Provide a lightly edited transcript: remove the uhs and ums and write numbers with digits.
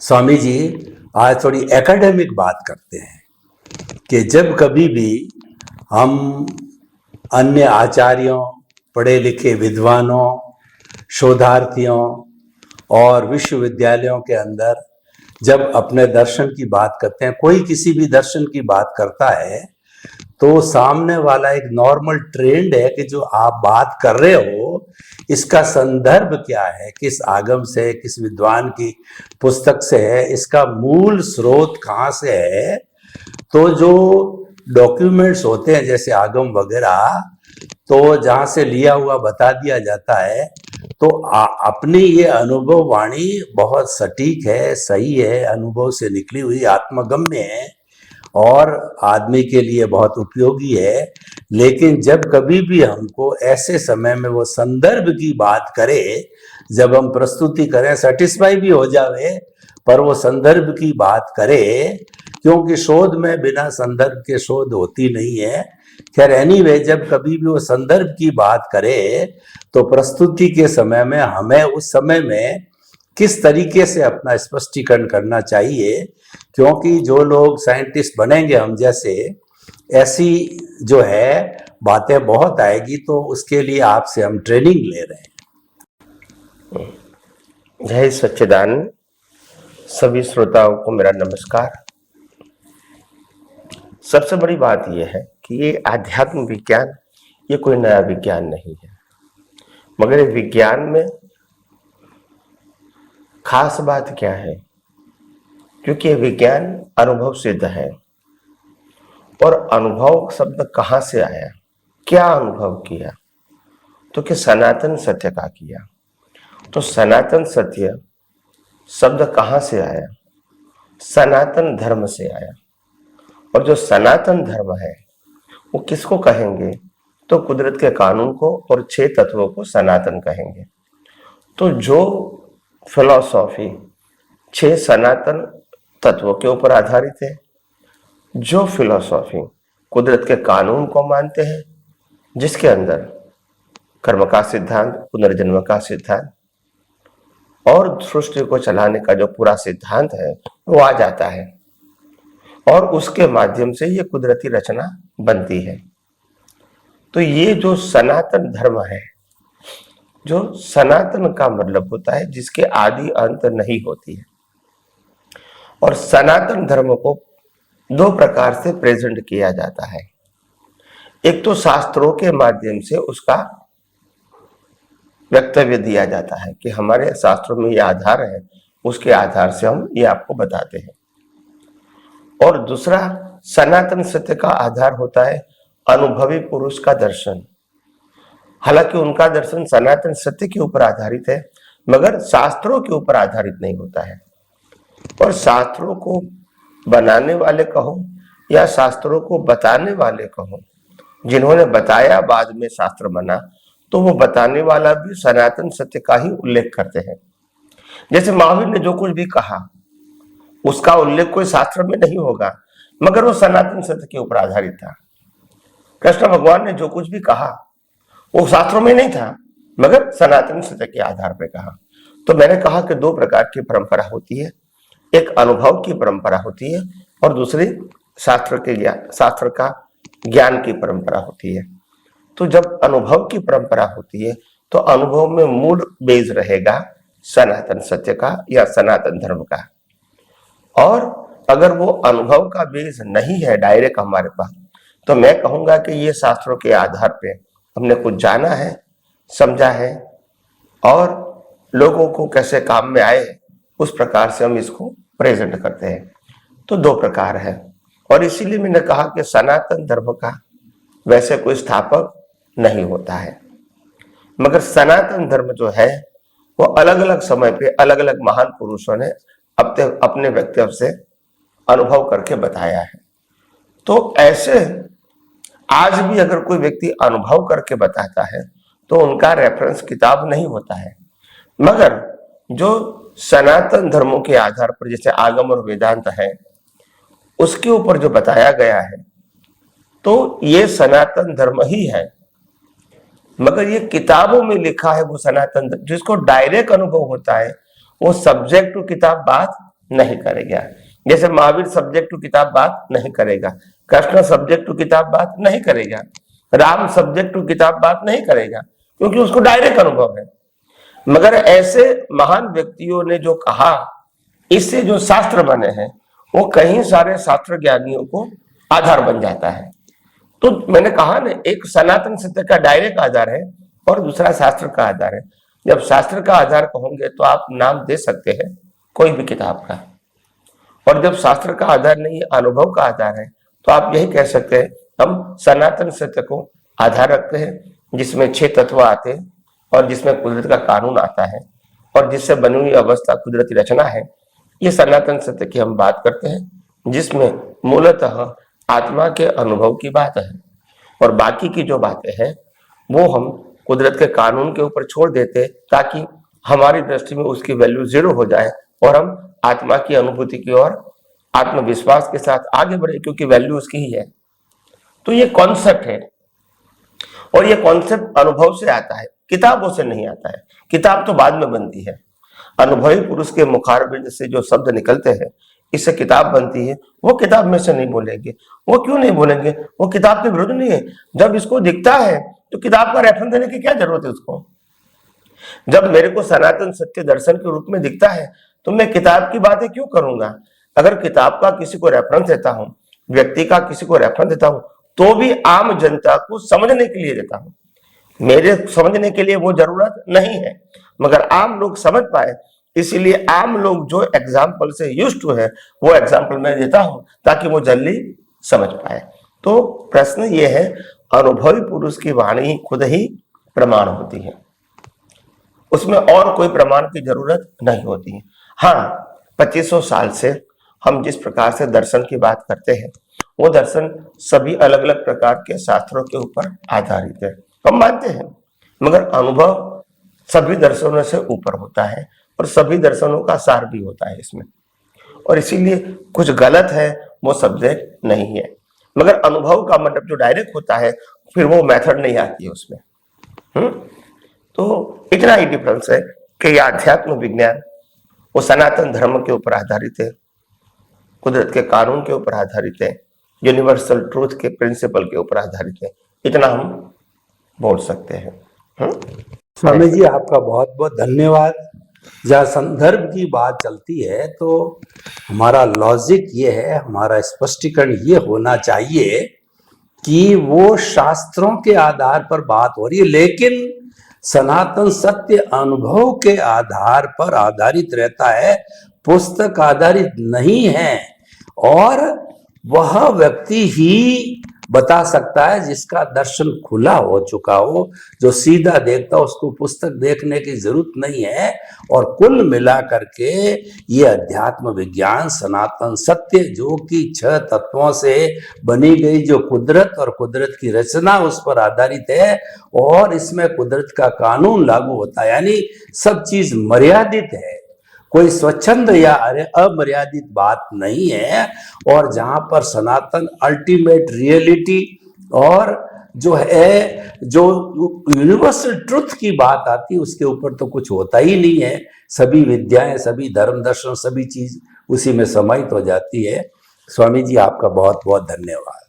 स्वामी जी, आज थोड़ी एकेडमिक बात करते हैं कि जब कभी भी हम अन्य आचार्यों, पढ़े लिखे विद्वानों, शोधार्थियों और विश्वविद्यालयों के अंदर जब अपने दर्शन की बात करते हैं, कोई किसी भी दर्शन की बात करता है तो सामने वाला एक नॉर्मल ट्रेंड है कि जो आप बात कर रहे हो इसका संदर्भ क्या है, किस आगम से, किस विद्वान की पुस्तक से है, इसका मूल स्रोत कहाँ से है। तो जो डॉक्यूमेंट्स होते हैं जैसे आगम वगैरह, तो जहाँ से लिया हुआ बता दिया जाता है, तो अपनी ये अनुभव वाणी बहुत सटीक है, सही है, अनुभव से निकली हुई आत्मगम्य है और आदमी के लिए बहुत उपयोगी है। लेकिन जब कभी भी हमको ऐसे समय में वो संदर्भ की बात करे, जब हम प्रस्तुति करें, सेटिस्फाई भी हो जावे, पर वो संदर्भ की बात करे, क्योंकि शोध में बिना संदर्भ के शोध होती नहीं है। खैर एनीवे, जब कभी भी वो संदर्भ की बात करे तो प्रस्तुति के समय में हमें उस समय में किस तरीके से अपना स्पष्टीकरण करना चाहिए, क्योंकि जो लोग साइंटिस्ट बनेंगे हम जैसे, ऐसी जो है बातें बहुत आएगी, तो उसके लिए आपसे हम ट्रेनिंग ले रहे हैं। जय सच्चिदानंद। सभी श्रोताओं को मेरा नमस्कार। सबसे बड़ी बात यह है कि ये आध्यात्म विज्ञान ये कोई नया विज्ञान नहीं है, मगर ये विज्ञान में खास बात क्या है, क्योंकि ये विज्ञान अनुभव सिद्ध है। और अनुभव शब्द कहाँ से आया, क्या अनुभव किया, तो कि सनातन सत्य का किया। तो सनातन सत्य शब्द कहाँ से आया, सनातन धर्म से आया। और जो सनातन धर्म है वो किसको कहेंगे, तो कुदरत के कानून को और 6 तत्वों को सनातन कहेंगे। तो जो फिलॉसफी 6 सनातन तत्वों के ऊपर आधारित है, जो फिलॉसफी कुदरत के कानून को मानते हैं, जिसके अंदर कर्म का सिद्धांत, पुनर्जन्म का सिद्धांत और सृष्टि को चलाने का जो पूरा सिद्धांत है वो आ जाता है, और उसके माध्यम से ये कुदरती रचना बनती है। तो ये जो सनातन धर्म है, जो सनातन का मतलब होता है जिसके आदि अंत नहीं होती है। और सनातन धर्म को 2 प्रकार से प्रेजेंट किया जाता है। एक तो शास्त्रों के माध्यम से उसका वक्तव्य दिया जाता है कि हमारे शास्त्रों में ये आधार है, उसके आधार से हम ये आपको बताते हैं। और दूसरा सनातन सत्य का आधार होता है अनुभवी पुरुष का दर्शन। हालांकि उनका दर्शन सनातन सत्य के ऊपर आधारित है, मगर शास्त्रों के ऊपर आधारित नहीं होता है। और शास्त्रों को बनाने वाले कहो या शास्त्रों को बताने वाले कहो, जिन्होंने बताया बाद में शास्त्र बना, तो वो बताने वाला भी सनातन सत्य का ही उल्लेख करते हैं। जैसे महावीर ने जो कुछ भी कहा उसका उल्लेख कोई शास्त्र में नहीं होगा, मगर वो सनातन सत्य के ऊपर आधारित था। कृष्ण भगवान ने जो कुछ भी कहा वो शास्त्रों में नहीं था, मगर सनातन सत्य के आधार पर कहा। तो मैंने कहा कि 2 प्रकार की परंपरा होती है, एक अनुभव की परंपरा होती है और दूसरी शास्त्र का ज्ञान की परंपरा होती है। तो जब अनुभव की परंपरा होती है तो अनुभव में मूल बेस रहेगा सनातन सत्य का या सनातन धर्म का। और अगर वो अनुभव का बेस नहीं है डायरेक्ट हमारे पास, तो मैं कहूंगा कि ये शास्त्रों के आधार पे हमने कुछ जाना है, समझा है, और लोगों को कैसे काम में आए उस प्रकार से हम इसको प्रेजेंट करते हैं। तो 2 प्रकार है। और इसीलिए मैंने कहा कि सनातन धर्म का वैसे कोई स्थापक नहीं होता है, मगर सनातन धर्म जो है वो अलग अलग समय पे अलग अलग महान पुरुषों ने अपने व्यक्तित्व से अनुभव करके बताया है। तो ऐसे आज भी अगर कोई व्यक्ति अनुभव करके बताता है तो उनका रेफरेंस किताब नहीं होता है, मगर जो सनातन धर्मों के आधार पर जैसे आगम और वेदांत है उसके ऊपर जो बताया गया है, तो ये सनातन धर्म ही है। मगर ये किताबों में लिखा है वो सनातन, जिसको डायरेक्ट अनुभव होता है वो सब्जेक्ट टू किताब बात नहीं करेगा। जैसे महावीर सब्जेक्ट टू किताब बात नहीं करेगा, कृष्ण सब्जेक्ट टू किताब बात नहीं करेगा, राम सब्जेक्ट टू किताब बात नहीं करेगा, क्योंकि उसको डायरेक्ट अनुभव है। मगर ऐसे महान व्यक्तियों ने जो कहा, इससे जो शास्त्र बने हैं वो कई सारे शास्त्र ज्ञानियों को आधार बन जाता है। तो मैंने कहा ना, एक सनातन सत्य का डायरेक्ट आधार है और दूसरा शास्त्र का आधार है। जब शास्त्र का आधार कहोगे तो आप नाम दे सकते हैं कोई भी किताब का, और जब शास्त्र का आधार नहीं है, अनुभव का आधार है, तो आप यही कह सकते हैं हम सनातन सत्य को आधार रखते हैं, जिसमें 6 तत्व आते हैं और जिसमें कुदरत का कानून आता है और जिससे बनी हुई अवस्था कुदरती रचना है। ये सनातन सत्य की हम बात करते हैं, जिसमें मूलतः आत्मा के अनुभव की बात है, और बाकी की जो बातें हैं वो हम कुदरत के कानून के ऊपर छोड़ देते, ताकि हमारी दृष्टि में उसकी वैल्यू 0 हो जाए और हम आत्मा की अनुभूति की ओर आत्मविश्वास के साथ आगे बढ़े, क्योंकि वैल्यू उसकी ही है। तो ये कॉन्सेप्ट है, और ये कॉन्सेप्ट अनुभव से आता है, किताबों से नहीं आता है। किताब तो बाद में बनती है। अनुभवी पुरुष के मुखारबिंद से जो शब्द निकलते हैं, इससे किताब बनती है। वो किताब में से नहीं बोलेंगे। वो क्यों नहीं बोलेंगे? वो किताब के विरुद्ध नहीं है। जब इसको दिखता है तो किताब का रेफरेंस देने की क्या जरूरत है उसको? जब मेरे को सनातन सत्य दर्शन के रूप में दिखता है तो मैं किताब की बातें क्यों करूंगा? अगर किताब का किसी को रेफरेंस देता हूं, व्यक्ति का किसी को रेफरेंस देता हूं, तो भी आम जनता को समझने के लिए देता हूं। मेरे समझने के लिए वो जरूरत नहीं है, मगर आम लोग समझ पाए, इसीलिए आम लोग जो एग्जाम्पल से यूज्ड टू है वो एग्जाम्पल मैं देता हूं, ताकि वो जल्दी समझ पाए। तो प्रश्न ये है, अनुभवी पुरुष की वाणी खुद ही प्रमाण होती है, उसमें और कोई प्रमाण की जरूरत नहीं होती है। हाँ, 2500 साल से हम जिस प्रकार से दर्शन की बात करते हैं, वो दर्शन सभी अलग अलग प्रकार के शास्त्रों के ऊपर आधारित है, हम मानते हैं, मगर अनुभव सभी दर्शनों से ऊपर होता है और सभी दर्शनों का सार भी होता है इसमें, और इसीलिए कुछ गलत है वो सब्जेक्ट नहीं है। मगर अनुभव का मतलब जो डायरेक्ट होता है, फिर वो मेथड नहीं आती है उसमें। तो इतना ही डिफरेंस है कि ये आध्यात्म विज्ञान वो सनातन धर्म के ऊपर आधारित है, कुदरत के कानून के ऊपर आधारित है, यूनिवर्सल ट्रूथ के प्रिंसिपल के ऊपर आधारित है। इतना हम बोल सकते हैं। स्वामी जी, आपका बहुत बहुत धन्यवाद। जहाँ संदर्भ की बात चलती है तो हमारा लॉजिक ये है, हमारा स्पष्टीकरण ये होना चाहिए कि वो शास्त्रों के आधार पर बात हो रही है, लेकिन सनातन सत्य अनुभव के आधार पर आधारित रहता है, पुस्तक आधारित नहीं है। और वह व्यक्ति ही बता सकता है जिसका दर्शन खुला हो चुका हो, जो सीधा देखता हो, उसको पुस्तक देखने की जरूरत नहीं है। और कुल मिला करके ये अध्यात्म विज्ञान सनातन सत्य, जो कि 6 तत्वों से बनी गई जो कुदरत और कुदरत की रचना, उस पर आधारित है, और इसमें कुदरत का कानून लागू होता है, यानी सब चीज मर्यादित है, कोई स्वच्छंद या अमर्यादित बात नहीं है। और जहां पर सनातन अल्टीमेट रियलिटी और जो है, जो यूनिवर्सल ट्रुथ की बात आती है, उसके ऊपर तो कुछ होता ही नहीं है। सभी विद्याएं, सभी धर्म दर्शन, सभी चीज उसी में समाहित हो जाती है। स्वामी जी, आपका बहुत बहुत धन्यवाद।